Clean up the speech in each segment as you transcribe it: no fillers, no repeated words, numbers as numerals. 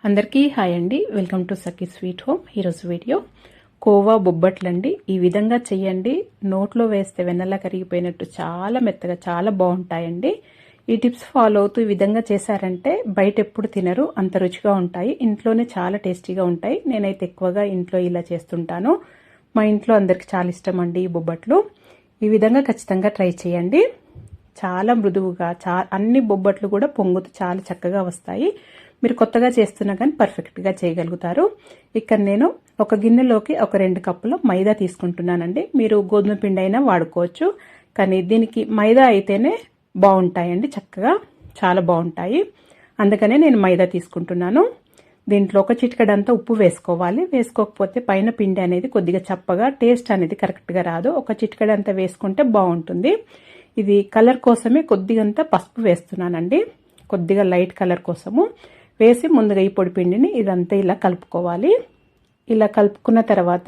అందరికీ హాయ్ అండి. Welcome to Sakhi sweet home. ఈరోజు వీడియో కోవా బొబ్బట్లండి. ఈ విధంగా చేయండి, నోట్లో వేస్తే వెన్నెలా కరిగిపోయినట్టు చాలా మెత్తగా చాలా బాగుంటాయండి. ఈ టిప్స్ ఫాలో అవుతూ ఈ విధంగా చేశారంటే బయట ఎప్పుడు తినరు, అంత రుచిగా ఉంటాయి. ఇంట్లోనే చాలా టేస్టీగా ఉంటాయి. నేనైతే ఎక్కువగా ఇంట్లో ఇలా చేస్తుంటాను. మా ఇంట్లో అందరికి చాలా ఇష్టం అండి ఈ బొబ్బట్లు. ఈ విధంగా ఖచ్చితంగా ట్రై చేయండి. చాలా మృదువుగా అన్ని బొబ్బట్లు కూడా పొంగుతూ చాలా చక్కగా వస్తాయి. మీరు కొత్తగా చేస్తున్నా కానీ పర్ఫెక్ట్గా చేయగలుగుతారు. ఇక్కడ నేను ఒక గిన్నెలోకి ఒక 2 కప్పుల మైదా తీసుకుంటున్నానండి. మీరు గోధుమ పిండి అయినా వాడుకోవచ్చు, కానీ దీనికి మైదా అయితేనే బాగుంటాయండి, చక్కగా చాలా బాగుంటాయి. అందుకనే నేను మైదా తీసుకుంటున్నాను. దీంట్లో ఒక చిటికెడంతా ఉప్పు వేసుకోవాలి. వేసుకోకపోతే పైన పిండి అనేది కొద్దిగా చప్పగా, టేస్ట్ అనేది కరెక్ట్గా రాదు. ఒక చిటికెడంతా వేసుకుంటే బాగుంటుంది. ఇది కలర్ కోసమే కొద్దిగంతా పసుపు వేస్తున్నానండి, కొద్దిగా లైట్ కలర్ కోసము వేసి ముందుగా ఈ పొడి పిండిని ఇదంతా ఇలా కలుపుకోవాలి. ఇలా కలుపుకున్న తర్వాత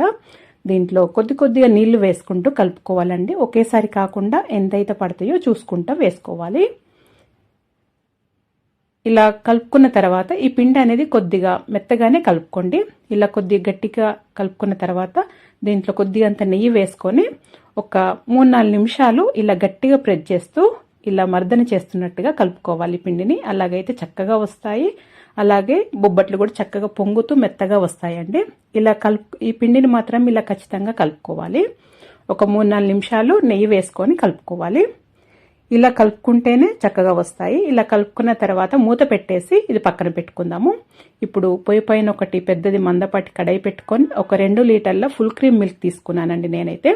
దీంట్లో కొద్దిగా నీళ్లు వేసుకుంటూ కలుపుకోవాలండి. ఒకేసారి కాకుండా ఎంతైతే పడతాయో చూసుకుంటూ వేసుకోవాలి. ఇలా కలుపుకున్న తర్వాత ఈ పిండి అనేది కొద్దిగా మెత్తగానే కలుపుకోండి. ఇలా కొద్దిగా గట్టిగా కలుపుకున్న తర్వాత దీంట్లో కొద్దిగంత నెయ్యి వేసుకొని ఒక 3-4 నిమిషాలు ఇలా గట్టిగా ప్రెస్ చేస్తూ ఇలా మర్దన చేస్తున్నట్టుగా కలుపుకోవాలి పిండిని. అలాగైతే చక్కగా వస్తాయి. అలాగే బొబ్బట్లు కూడా చక్కగా పొంగుతూ మెత్తగా వస్తాయండి. ఇలా ఈ పిండిని మాత్రం ఇలా ఖచ్చితంగా కలుపుకోవాలి. ఒక 3-4 నిమిషాలు నెయ్యి వేసుకొని కలుపుకోవాలి. ఇలా కలుపుకుంటేనే చక్కగా వస్తాయి. ఇలా కలుపుకున్న తర్వాత మూత పెట్టేసి ఇది పక్కన పెట్టుకుందాము. ఇప్పుడు పొయ్యి పైన ఒకటి పెద్దది మందపాటి కడాయి పెట్టుకొని ఒక 2 లీటర్ల ఫుల్ క్రీమ్ మిల్క్ తీసుకున్నానండి నేనైతే.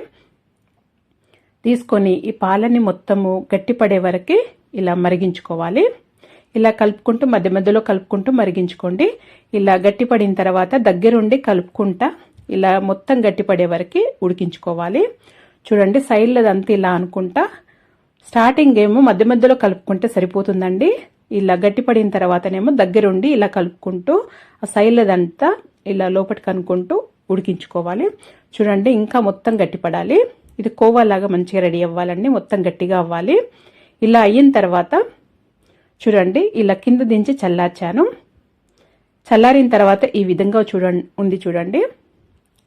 తీసుకొని ఈ పాలని మొత్తము గట్టిపడే వరకు ఇలా మరిగించుకోవాలి. ఇలా కలుపుకుంటూ మధ్య మధ్యలో కలుపుకుంటూ మరిగించుకోండి. ఇలా గట్టిపడిన తర్వాత దగ్గరుండి కలుపుకుంటా ఇలా మొత్తం గట్టిపడే వరకు ఉడికించుకోవాలి. చూడండి, సైడ్లదంతా ఇలా అనుకుంటా. స్టార్టింగ్ ఏమో మధ్య మధ్యలో కలుపుకుంటే సరిపోతుందండి. ఇలా గట్టిపడిన తర్వాతనేమో దగ్గరుండి ఇలా కలుపుకుంటూ ఆ సైడ్లదంతా ఇలా లోపలికి అనుకుంటూ ఉడికించుకోవాలి. చూడండి, ఇంకా మొత్తం గట్టిపడాలి. ఇది కోవాలాగా మంచిగా రెడీ అవ్వాలండి, మొత్తం గట్టిగా అవ్వాలి. ఇలా అయిన తర్వాత చూడండి, ఇలా కింద దించి చల్లార్చాను. చల్లారిన తర్వాత ఈ విధంగా చూడండి.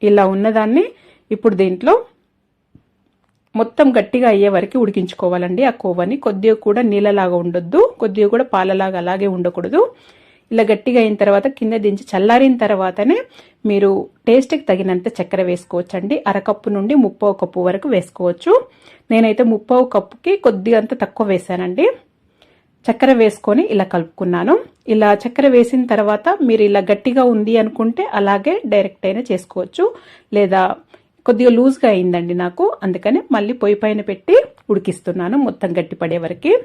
ఇలా ఉన్నదాన్ని ఇప్పుడు దీంట్లో మొత్తం గట్టిగా అయ్యే వరకు ఉడికించుకోవాలండి. ఆ కోవని కొద్దిగా కూడా నీళ్ళలాగా ఉండొద్దు, కొద్దిగా కూడా పాలలాగా అలాగే ఉండకూడదు. ఇలా గట్టిగా అయిన తర్వాత కింద దించి చల్లారిన తర్వాతనే మీరు టేస్ట్కి తగినంత చక్కెర వేసుకోవచ్చండి. 1/2 కప్పు నుండి 3/4 కప్పు వరకు వేసుకోవచ్చు. నేనైతే 3/4 కప్పుకి కొద్దిగా అంత తక్కువ వేసానండి. చక్కెర వేసుకొని ఇలా కలుపుకున్నాను. ఇలా చక్కెర వేసిన తర్వాత మీరు ఇలా గట్టిగా ఉంది అనుకుంటే అలాగే డైరెక్ట్ అయినా చేసుకోవచ్చు, లేదా కొద్దిగా లూజ్గా అయిందండి నాకు, అందుకని మళ్ళీ పొయ్యి పైన పెట్టి ఉడికిస్తున్నాను మొత్తం గట్టిపడే వరకు.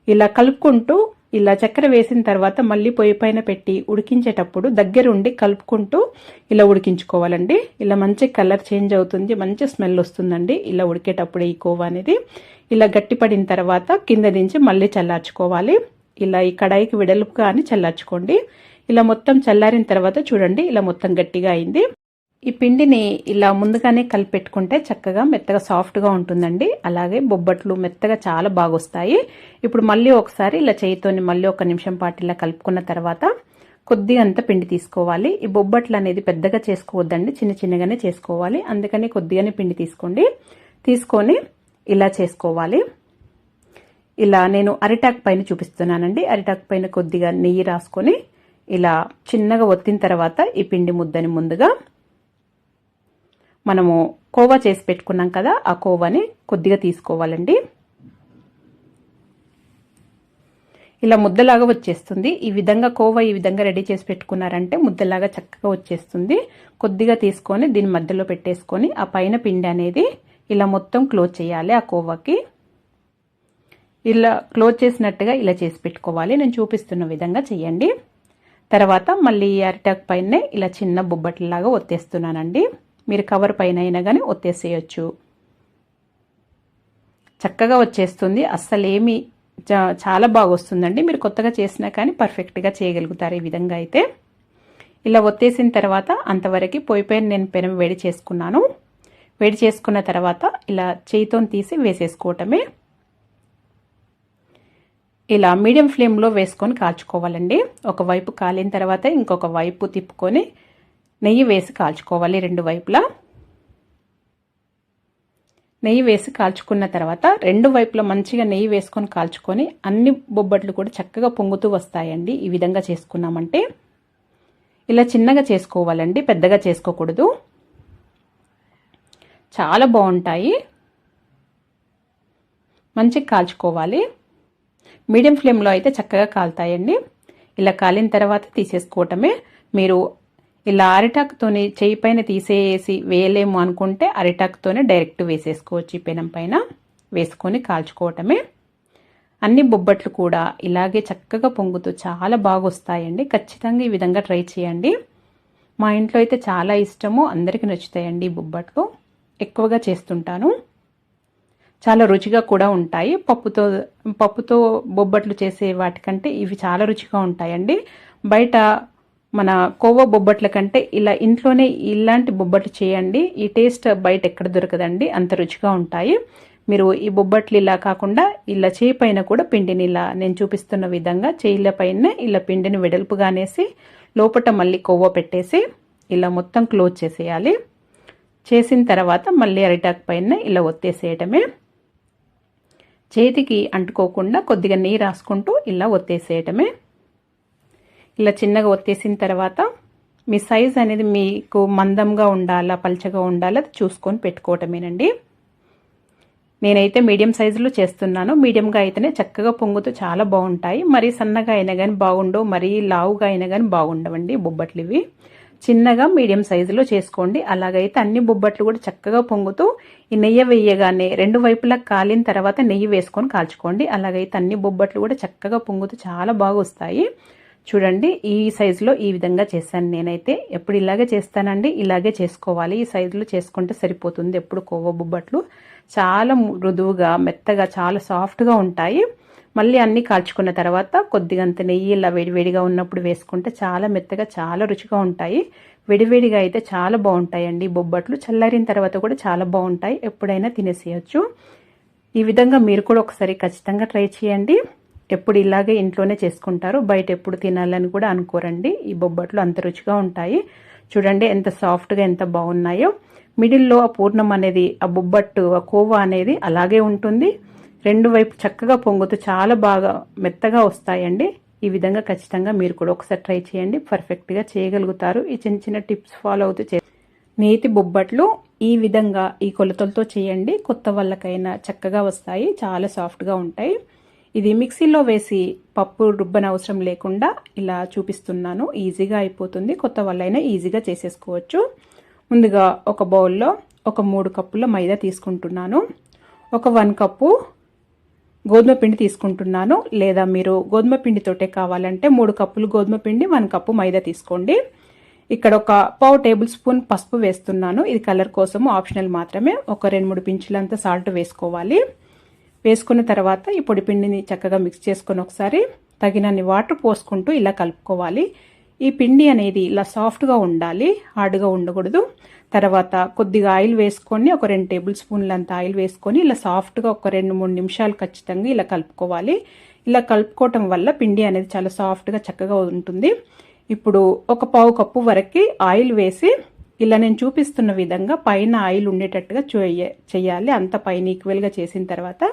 ఇలా కలుపుకుంటూ ఇలా చక్కెర వేసిన తర్వాత మళ్ళీ పొయ్యి పైన పెట్టి ఉడికించేటప్పుడు దగ్గరుండి కలుపుకుంటూ ఇలా ఉడికించుకోవాలండి. ఇలా మంచి కలర్ చేంజ్ అవుతుంది, మంచి స్మెల్ వస్తుందండి ఇలా ఉడికేటప్పుడు ఈ కోవా అనేది. ఇలా గట్టిపడిన తర్వాత కింద దించి మళ్ళీ చల్లార్చుకోవాలి. ఇలా ఈ కడాయికి వెడల్పుగా అని చల్లార్చుకోండి. ఇలా మొత్తం చల్లారిన తర్వాత చూడండి, ఇలా మొత్తం గట్టిగా అయింది. ఈ పిండిని ఇలా ముందుగానే కలిపెట్టుకుంటే చక్కగా మెత్తగా సాఫ్ట్గా ఉంటుందండి. అలాగే బొబ్బట్లు మెత్తగా చాలా బాగా వస్తాయి. ఇప్పుడు మళ్ళీ ఒకసారి ఇలా చేయితోని మళ్ళీ 1 నిమిషం పాటు ఇలా కలుపుకున్న తర్వాత కొద్దిగా అంత పిండి తీసుకోవాలి. ఈ బొబ్బట్లు అనేది పెద్దగా చేసుకోవద్దండి, చిన్న చిన్నగానే చేసుకోవాలి. అందుకని కొద్దిగానే పిండి తీసుకోండి. తీసుకొని ఇలా చేసుకోవాలి. ఇలా నేను అరిటాకు పైన చూపిస్తున్నానండి. అరిటాకు పైన కొద్దిగా నెయ్యి రాసుకొని ఇలా చిన్నగా ఒత్తిన తర్వాత ఈ పిండి ముద్దని ముందుగా మనము కోవా చేసి పెట్టుకున్నాం కదా, ఆ కోవాని కొద్దిగా తీసుకోవాలండి. ఇలా ముద్దలాగా వచ్చేస్తుంది. ఈ విధంగా కోవా ఈ విధంగా రెడీ చేసి పెట్టుకున్నారంటే ముద్దలాగా చక్కగా వచ్చేస్తుంది. కొద్దిగా తీసుకొని దీని మధ్యలో పెట్టేసుకొని ఆ పైన పిండి అనేది ఇలా మొత్తం క్లోజ్ చేయాలి. ఆ కోవాకి ఇలా క్లోజ్ చేసినట్టుగా ఇలా చేసి పెట్టుకోవాలి. నేను చూపిస్తున్న విధంగా చేయండి. తర్వాత మళ్ళీ అరిటాకు పైనే ఇలా చిన్న బొబ్బట్లలాగా ఒత్తేస్తున్నానండి. మీరు కవర్ పైన అయినా కానీ ఒత్తేసేయచ్చు. చక్కగా వచ్చేస్తుంది, అస్సలేమి చాలా బాగా వస్తుందండి. మీరు కొత్తగా చేసినా కానీ పర్ఫెక్ట్గా చేయగలుగుతారు ఈ విధంగా అయితే. ఇలా ఒత్తేసిన తర్వాత అంతవరకు పొయ్యి పైన నేను పెనం వేడి చేసుకున్నాను. వేడి చేసుకున్న తర్వాత ఇలా చేయితో తీసి వేసేసుకోవటమే. ఇలా మీడియం ఫ్లేమ్లో వేసుకొని కాల్చుకోవాలండి. ఒకవైపు కాలిన తర్వాత ఇంకొక వైపు తిప్పుకొని నెయ్యి వేసి కాల్చుకోవాలి. రెండు వైపులా నెయ్యి వేసి కాల్చుకున్న తర్వాత రెండు వైపులా మంచిగా నెయ్యి వేసుకొని కాల్చుకొని అన్ని బొబ్బట్లు కూడా చక్కగా పొంగుతూ వస్తాయండి. ఈ విధంగా చేసుకున్నామంటే ఇలా చిన్నగా చేసుకోవాలండి, పెద్దగా చేసుకోకూడదు. చాలా బాగుంటాయి. మంచిగా కాల్చుకోవాలి. మీడియం ఫ్లేమ్లో అయితే చక్కగా కాలుతాయండి. ఇలా కాలిన తర్వాత తీసేసుకోవటమే. మీరు ఇలా అరిటాకుతోని చేయి పైన తీసేసి వేయలేము అనుకుంటే అరిటాకుతోనే డైరెక్ట్ వేసేసుకోవచ్చు. ఈ పెనం పైన వేసుకొని కాల్చుకోవటమే. అన్ని బొబ్బట్లు కూడా ఇలాగే చక్కగా పొంగుతూ చాలా బాగా వస్తాయండి. ఖచ్చితంగా ఈ విధంగా ట్రై చేయండి. మా ఇంట్లో అయితే చాలా ఇష్టము, అందరికీ నచ్చుతాయండి. బొబ్బట్లు ఎక్కువగా చేస్తుంటాను. చాలా రుచిగా కూడా ఉంటాయి. పప్పుతో బొబ్బట్లు చేసే వాటికంటే ఇవి చాలా రుచిగా ఉంటాయండి. బయట మన కోవా బొబ్బట్ల కంటే ఇలా ఇంట్లోనే ఇలాంటి బొబ్బట్లు చేయండి. ఈ టేస్ట్ బయట ఎక్కడ దొరకదండి, అంత రుచిగా ఉంటాయి. మీరు ఈ బొబ్బట్లు ఇలా కాకుండా ఇలా చేయి పైన కూడా పిండిని ఇలా నేను చూపిస్తున్న విధంగా చేయిల పైన ఇలా పిండిని వెడల్పుగానేసి లోపల మళ్ళీ కొవ్వ పెట్టేసి ఇలా మొత్తం క్లోజ్ చేసేయాలి. చేసిన తర్వాత మళ్ళీ అరిటాకు పైన ఇలా ఒత్తేసేయటమే. చేతికి అంటుకోకుండా కొద్దిగా నెయ్యి రాసుకుంటూ ఇలా ఒత్తేసేయటమే. ఇలా చిన్నగా ఒత్తేసిన తర్వాత మీ సైజ్ అనేది మీకు మందంగా ఉండాలా పల్చగా ఉండాలా చూసుకొని పెట్టుకోవటమేనండి. నేనైతే మీడియం సైజులో చేస్తున్నాను. మీడియంగా అయితేనే చక్కగా పొంగుతూ చాలా బాగుంటాయి. మరీ సన్నగా అయినా కానీ బాగుండవు, మరీ లావుగా అయినా కానీ బాగుండవండి బొబ్బట్లు ఇవి. చిన్నగా మీడియం సైజులో చేసుకోండి. అలాగైతే అన్ని బొబ్బట్లు కూడా చక్కగా పొంగుతూ ఈ నెయ్యి వేయగానే రెండు వైపులా కాలిన తర్వాత నెయ్యి వేసుకొని కాల్చుకోండి. అలాగైతే అన్ని బొబ్బట్లు కూడా చక్కగా పొంగుతూ చాలా బాగా వస్తాయి. చూడండి, ఈ సైజులో ఈ విధంగా చేశాను నేనైతే. ఎప్పుడు ఇలాగే చేస్తానండి, ఇలాగే చేసుకోవాలి. ఈ సైజులో చేసుకుంటే సరిపోతుంది. ఎప్పుడు కోవా బొబ్బట్లు చాలా మృదువుగా మెత్తగా చాలా సాఫ్ట్గా ఉంటాయి. మళ్ళీ అన్నీ కాల్చుకున్న తర్వాత కొద్దిగంత నెయ్యి ఇలా వేడివేడిగా ఉన్నప్పుడు వేసుకుంటే చాలా మెత్తగా చాలా రుచిగా ఉంటాయి. వేడివేడిగా అయితే చాలా బాగుంటాయండి బొబ్బట్లు. చల్లారిన తర్వాత కూడా చాలా బాగుంటాయి. ఎప్పుడైనా తినేసేయచ్చు. ఈ విధంగా మీరు కూడా ఒకసారి ఖచ్చితంగా ట్రై చేయండి. ఎప్పుడు ఇలాగే ఇంట్లోనే చేసుకుంటారు, బయట ఎప్పుడు తినాలని కూడా అనుకోరండి. ఈ బొబ్బట్లు అంత రుచిగా ఉంటాయి. చూడండి ఎంత సాఫ్ట్గా ఎంత బాగున్నాయో. మిడిల్లో ఆ పూర్ణం అనేది, ఆ బొబ్బట్టు ఆ కోవా అనేది అలాగే ఉంటుంది. రెండు వైపు చక్కగా పొంగుతూ చాలా బాగా మెత్తగా వస్తాయండి. ఈ విధంగా ఖచ్చితంగా మీరు కూడా ఒకసారి ట్రై చేయండి. పర్ఫెక్ట్గా చేయగలుగుతారు. ఈ చిన్న చిన్న టిప్స్ ఫాలో అవుతూ నేతి బొబ్బట్లు ఈ విధంగా ఈ కొలతలతో చేయండి. కొత్త వాళ్ళకైనా చక్కగా వస్తాయి, చాలా సాఫ్ట్గా ఉంటాయి. ఇది మిక్సీలో వేసి పప్పు రుబ్బనవసరం లేకుండా ఇలా చూపిస్తున్నాను. ఈజీగా అయిపోతుంది. కొత్త వాళ్ళైనా ఈజీగా చేసేసుకోవచ్చు. ముందుగా ఒక బౌల్లో ఒక 3 కప్పుల మైదా తీసుకుంటున్నాను. ఒక 1 కప్పు గోధుమ పిండి తీసుకుంటున్నాను. లేదా మీరు గోధుమ పిండితోటే కావాలంటే 3 కప్పులు గోధుమ పిండి 1 కప్పు మైదా తీసుకోండి. ఇక్కడ ఒక 1/2 టేబుల్ స్పూన్ పసుపు వేస్తున్నాను. ఇది కలర్ కోసము, ఆప్షనల్ మాత్రమే. ఒక 2-3 పించులంత సాల్ట్ వేసుకోవాలి. వేసుకున్న తర్వాత ఈ పొడి పిండిని చక్కగా మిక్స్ చేసుకొని ఒకసారి తగినన్ని వాటర్ పోసుకుంటూ ఇలా కలుపుకోవాలి. ఈ పిండి అనేది ఇలా సాఫ్ట్గా ఉండాలి, హార్డ్గా ఉండకూడదు. తర్వాత కొద్దిగా ఆయిల్ వేసుకొని ఒక 2 టేబుల్ స్పూన్లంత ఆయిల్ వేసుకొని ఇలా సాఫ్ట్గా ఒక 2-3 నిమిషాలు ఖచ్చితంగా ఇలా కలుపుకోవాలి. ఇలా కలుపుకోవటం వల్ల పిండి అనేది చాలా సాఫ్ట్గా చక్కగా ఉంటుంది. ఇప్పుడు ఒక 1/2 కప్పు వరకు ఆయిల్ వేసి ఇలా నేను చూపిస్తున్న విధంగా పైన ఆయిల్ ఉండేటట్టుగా చేయాలి. అంత పైన ఈక్వల్గా చేసిన తర్వాత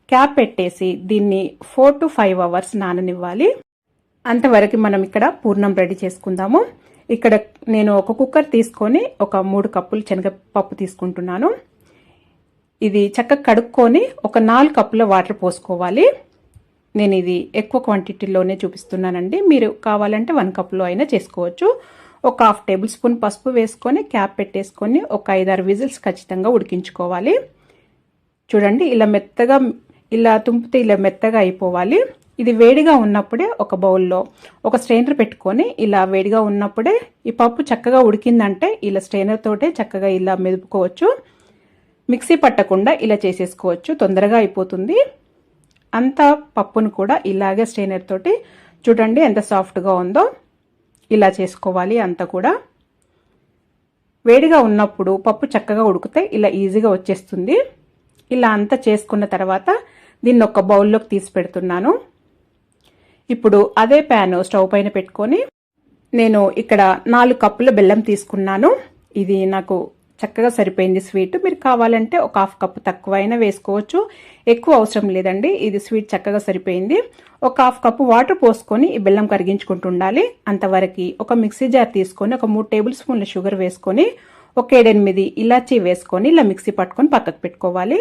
క్యాప్ పెట్టేసి దీన్ని 4 to 5 అవర్స్ నాననివ్వాలి. అంతవరకు మనం ఇక్కడ పూర్ణం రెడీ చేసుకుందాము. ఇక్కడ నేను ఒక కుక్కర్ తీసుకొని ఒక 3 కప్పులు శనగపప్పు తీసుకుంటున్నాను. ఇది చక్కగా కడుక్కొని ఒక 4 కప్పుల వాటర్ పోసుకోవాలి. నేను ఇది ఎక్కువ క్వాంటిటీలోనే చూపిస్తున్నానండి. మీరు కావాలంటే 1 కప్పులో అయినా చేసుకోవచ్చు. ఒక 1/2 టేబుల్ స్పూన్ పసుపు వేసుకొని క్యాప్ పెట్టేసుకొని ఒక 5-6 విజిల్స్ ఖచ్చితంగా ఉడికించుకోవాలి. చూడండి, ఇలా మెత్తగా ఇలా తుంపితే ఇలా మెత్తగా అయిపోవాలి. ఇది వేడిగా ఉన్నప్పుడే ఒక బౌల్లో ఒక స్ట్రైనర్ పెట్టుకొని ఇలా వేడిగా ఉన్నప్పుడే ఈ పప్పు చక్కగా ఉడికిందంటే ఇలా స్ట్రైనర్ తోటే చక్కగా ఇలా మెదుపుకోవచ్చు. మిక్సీ పట్టకుండా ఇలా చేసేసుకోవచ్చు, తొందరగా అయిపోతుంది. అంత పప్పును కూడా ఇలాగే స్ట్రైనర్ తోటి చూడండి ఎంత సాఫ్ట్గా ఉందో ఇలా చేసుకోవాలి. అంతా కూడా వేడిగా ఉన్నప్పుడు పప్పు చక్కగా ఉడికితే ఇలా ఈజీగా వచ్చేస్తుంది. ఇలా అంతా చేసుకున్న తర్వాత దీన్ని ఒక బౌల్లోకి తీసి పెడుతున్నాను. ఇప్పుడు అదే ప్యాన్ స్టవ్ పైన పెట్టుకొని నేను ఇక్కడ 4 కప్పుల బెల్లం తీసుకున్నాను. ఇది నాకు చక్కగా సరిపోయింది స్వీట్. మీరు కావాలంటే ఒక 1/2 కప్పు తక్కువైనా వేసుకోవచ్చు, ఎక్కువ అవసరం లేదండి. ఇది స్వీట్ చక్కగా సరిపోయింది. ఒక 1/2 కప్పు వాటర్ పోసుకొని ఈ బెల్లం కరిగించుకుంటూ ఉండాలి. అంతవరకు ఒక మిక్సీ జార్ తీసుకొని ఒక 3 టేబుల్ స్పూన్ల షుగర్ వేసుకొని ఒక 7-8 ఇలాచీ వేసుకొని ఇలా మిక్సీ పట్టుకొని పక్కకు పెట్టుకోవాలి.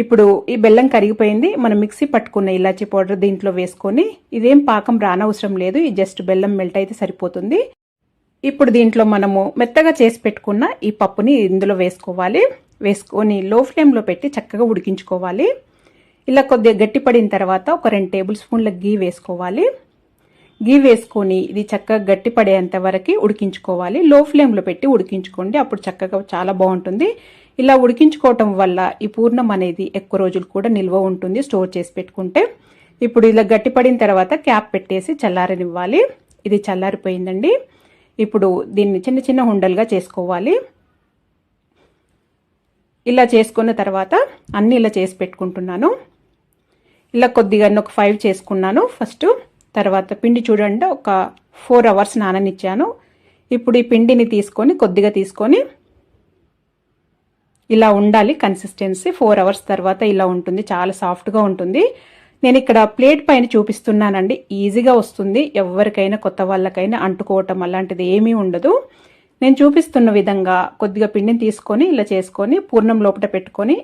ఇప్పుడు ఈ బెల్లం కరిగిపోయింది. మనం మిక్సీ పట్టుకున్న ఇలాచీ పౌడర్ దీంట్లో వేసుకొని ఇదేం పాకం రానవసరం లేదు, ఈ జస్ట్ బెల్లం మెల్ట్ అయితే సరిపోతుంది. ఇప్పుడు దీంట్లో మనము మెత్తగా చేసి పెట్టుకున్న ఈ పప్పుని ఇందులో వేసుకోవాలి. వేసుకొని లో ఫ్లేమ్లో పెట్టి చక్కగా ఉడికించుకోవాలి. ఇలా కొద్దిగా గట్టిపడిన తర్వాత ఒక 2 టేబుల్ స్పూన్ల గీ వేసుకోవాలి. గీ వేసుకొని ఇది చక్కగా గట్టిపడేంత వరకు ఉడికించుకోవాలి. లో ఫ్లేమ్లో పెట్టి ఉడికించుకోండి, అప్పుడు చక్కగా చాలా బాగుంటుంది. ఇలా ఉడికించుకోవటం వల్ల ఈ పూర్ణం అనేది ఎక్కువ రోజులు కూడా నిల్వ ఉంటుంది స్టోర్ చేసి పెట్టుకుంటే. ఇప్పుడు ఇలా గట్టిపడిన తర్వాత క్యాప్ పెట్టేసి చల్లారనివ్వాలి. ఇది చల్లారిపోయిందండి. ఇప్పుడు దీన్ని చిన్న చిన్న ఉండలుగా చేసుకోవాలి. ఇలా చేసుకున్న తర్వాత అన్నీ ఇలా చేసి పెట్టుకుంటున్నాను. ఇలా కొద్దిగా ఒక 5 చేసుకున్నాను ఫస్ట్. తర్వాత పిండి చూడండి ఒక 4 అవర్స్ నాననిచ్చాను. ఇప్పుడు ఈ పిండిని తీసుకొని కొద్దిగా తీసుకొని ఇలా ఉండాలి కన్సిస్టెన్సీ. 4 అవర్స్ తర్వాత ఇలా ఉంటుంది, చాలా సాఫ్ట్గా ఉంటుంది. నేను ఇక్కడ ప్లేట్ పైన చూపిస్తున్నానండి, ఈజీగా వస్తుంది. ఎవరికైనా కొత్త వాళ్ళకైనా అంటుకోవటం అలాంటిది ఏమీ ఉండదు. నేను చూపిస్తున్న విధంగా కొద్దిగా పిండిని తీసుకొని ఇలా చేసుకొని పూర్ణం లోపల పెట్టుకొని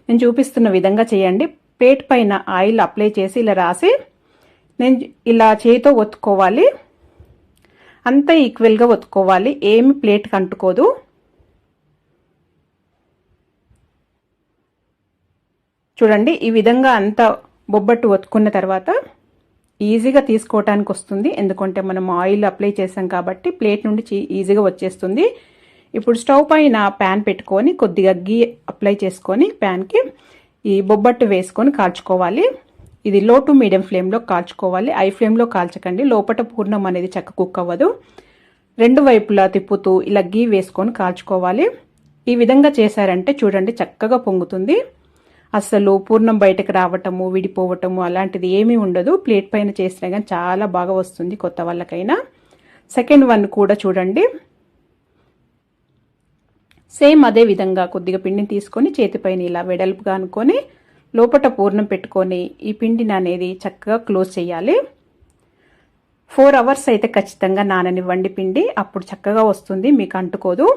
నేను చూపిస్తున్న విధంగా చేయండి. ప్లేట్ పైన ఆయిల్ అప్లై చేసి ఇలా రాసి నేను ఇలా చేతితో ఒత్తుకోవాలి. అంతా ఈక్వల్గా ఒత్తుకోవాలి, ఏమి ప్లేట్కి అంటుకోదు. చూడండి ఈ విధంగా అంతా బొబ్బట్టు ఒత్తుకున్న తర్వాత ఈజీగా తీసుకోవటానికి వస్తుంది. ఎందుకంటే మనం ఆయిల్ అప్లై చేసాం కాబట్టి ప్లేట్ నుండి ఈజీగా వచ్చేస్తుంది. ఇప్పుడు స్టవ్ పైన ప్యాన్ పెట్టుకొని కొద్దిగా గీ అప్లై చేసుకొని ప్యాన్కి ఈ బొబ్బట్టు వేసుకొని కాల్చుకోవాలి. ఇది లో టు మీడియం ఫ్లేమ్లో కాల్చుకోవాలి, హై ఫ్లేమ్లో కాల్చకండి, లోపల పూర్ణం అనేది చక్క కుక్ అవ్వదు. 2 వైపులా తిప్పుతూ ఇలా గీ వేసుకొని కాల్చుకోవాలి. ఈ విధంగా చేశారంటే చూడండి చక్కగా పొంగుతుంది. అసలు పూర్ణం బయటకు రావటము విడిపోవటము అలాంటిది ఏమీ ఉండదు. ప్లేట్ పైన చేసినా కానీ చాలా బాగా వస్తుంది కొత్త వాళ్ళకైనా. సెకండ్ వన్ కూడా చూడండి సేమ్ అదే విధంగా కొద్దిగా పిండిని తీసుకొని చేతిపైన ఇలా వెడల్పుగా అనుకొని లోపల పూర్ణం పెట్టుకొని ఈ పిండిని అనేది చక్కగా క్లోజ్ చేయాలి. 4 అవర్స్ అయితే ఖచ్చితంగా నాననివ్వండి పిండి, అప్పుడు చక్కగా వస్తుంది, మీకు అంటుకోదు.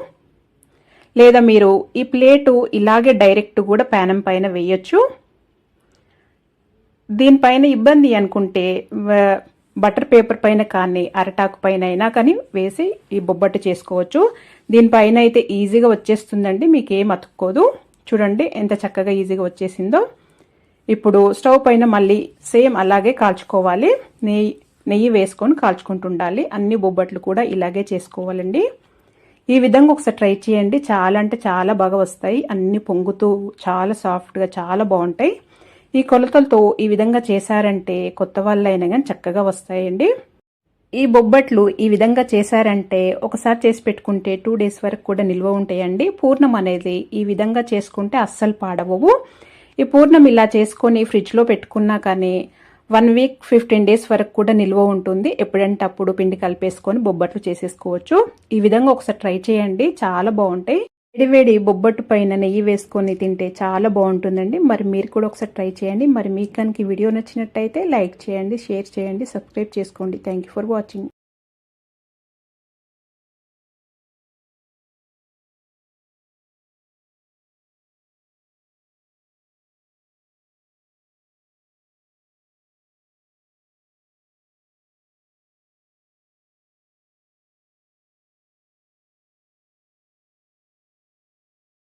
లేదా మీరు ఈ ప్లేటు ఇలాగే డైరెక్ట్ కూడా ప్యానం పైన వేయొచ్చు. దీనిపైన ఇబ్బంది అనుకుంటే బటర్ పేపర్ పైన కానీ అరటాకు పైన అయినా కానీ వేసి ఈ బొబ్బట్టు చేసుకోవచ్చు. దీనిపైన అయితే ఈజీగా వచ్చేస్తుందండి, మీకు ఏం అతుక్కోదు. చూడండి ఎంత చక్కగా ఈజీగా వచ్చేసిందో. ఇప్పుడు స్టవ్ పైన మళ్ళీ సేమ్ అలాగే కాల్చుకోవాలి. నెయ్యి వేసుకొని కాల్చుకుంటుండాలి. అన్ని బొబ్బట్లు కూడా ఇలాగే చేసుకోవాలండి. ఈ విధంగా ఒకసారి ట్రై చేయండి, చాలా అంటే చాలా బాగా వస్తాయి. అన్ని పొంగుతూ చాలా సాఫ్ట్గా చాలా బాగుంటాయి. ఈ కొలతలతో ఈ విధంగా చేశారంటే కొత్త వాళ్ళైనా కానీ చక్కగా వస్తాయండి. ఈ బొబ్బట్లు ఈ విధంగా చేశారంటే ఒకసారి చేసి పెట్టుకుంటే 2 డేస్ వరకు కూడా నిల్వ ఉంటాయండి. పూర్ణం అనేది ఈ విధంగా చేసుకుంటే అస్సలు పాడవవు. ఈ పూర్ణం ఇలా చేసుకొని ఫ్రిడ్జ్లో పెట్టుకున్నా కానీ 1 వీక్ 15 డేస్ వరకు కూడా నిల్వ ఉంటుంది. ఎప్పుడంటే అప్పుడు పిండి కలిపేసుకొని బొబ్బట్లు చేసేసుకోవచ్చు. ఈ విధంగా ఒకసారి ట్రై చేయండి, చాలా బాగుంటాయి. వేడివేడి బొబ్బట్టు పైన నెయ్యి వేసుకొని తింటే చాలా బాగుంటుందండి. మరి మీరు కూడా ఒకసారి ట్రై చేయండి. మరి మీకు కనుక ఈ వీడియో నచ్చినట్టయితే లైక్ చేయండి, షేర్ చేయండి, సబ్స్క్రైబ్ చేసుకోండి. Thank you for watching.